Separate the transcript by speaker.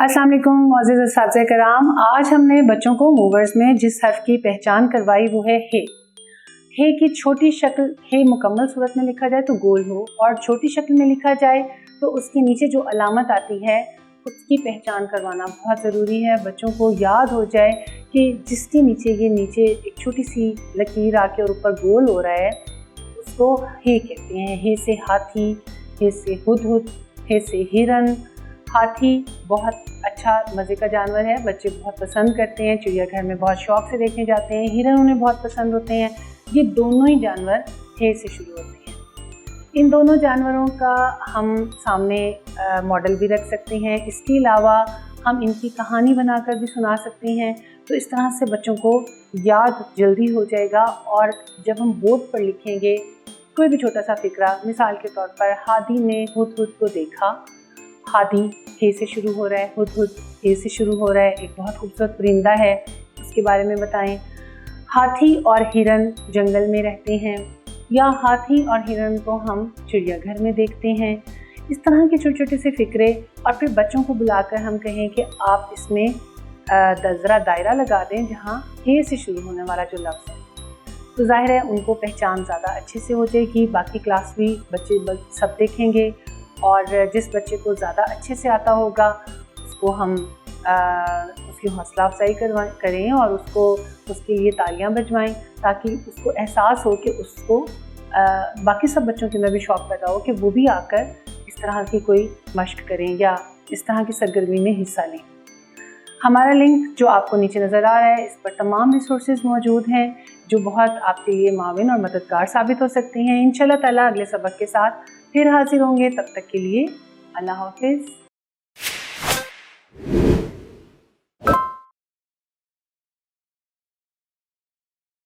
Speaker 1: अस्सलाम वालेकुम मोअज़्ज़िज़ असातिज़ा कराम। आज हमने बच्चों को मूवर्स में जिस हर्फ की पहचान करवाई वो है हे। हे की छोटी शक्ल, हे मुकम्मल सूरत में लिखा जाए तो गोल हो और छोटी शक्ल में लिखा जाए तो उसके नीचे जो अलामत आती है उसकी पहचान करवाना बहुत ज़रूरी है। बच्चों को याद हो जाए कि जिसके नीचे एक छोटी सी लकीर आके और ऊपर गोल हो रहा है उसको हे कहते हैं। हे से हाथी, हे से हुदहुद, हे से हिरन। हाथी बहुत अच्छा मज़े का जानवर है, बच्चे बहुत पसंद करते हैं, चिड़ियाघर में बहुत शौक़ से देखने जाते हैं। हिरन उन्हें बहुत पसंद होते हैं। ये दोनों ही जानवर हे से शुरू होते हैं। इन दोनों जानवरों का हम सामने मॉडल भी रख सकते हैं। इसके अलावा हम इनकी कहानी बनाकर भी सुना सकते हैं, तो इस तरह से बच्चों को याद जल्दी हो जाएगा। और जब हम बोर्ड पर लिखेंगे कोई भी छोटा सा फ़िक्रा, मिसाल के तौर पर हादी ने हुदहुद को देखा, हादी हे से शुरू हो रहा है, हुदहुद हे से शुरू हो रहा है, एक बहुत खूबसूरत परिंदा है, उसके बारे में बताएं। हाथी और हिरन जंगल में रहते हैं, या हाथी और हिरन को हम चिड़ियाघर में देखते हैं। इस तरह के छोटे छोटे से फ़िक्रे, और फिर बच्चों को बुलाकर हम कहें कि आप इसमें ज़रा दायरा लगा दें जहाँ हे से शुरू होने वाला जो लफ्ज़ है, तो ज़ाहिर है उनको पहचान ज़्यादा अच्छे से हो जाएगी। बाकी क्लास भी बच्चे सब देखेंगे, और जिस बच्चे को ज़्यादा अच्छे से आता होगा उसको हम उसकी हौसला अफजाई करें और उसके लिए तालियां बजवाएं, ताकि उसको एहसास हो कि उसको बाकी सब बच्चों के अंदर भी शौक़ पैदा हो कि वो भी आकर इस तरह की कोई मश्क करें या इस तरह की सरगर्मी में हिस्सा लें। हमारा लिंक जो आपको नीचे नज़र आ रहा है, इस पर तमाम रिसोर्सेज मौजूद हैं जो बहुत आपके लिए माविन और मददगार साबित हो सकती हैं। इंशाल्लाह ताला अगले सबक के साथ फिर हाजिर होंगे। तब तक के लिए अल्लाह हाफ़िज़।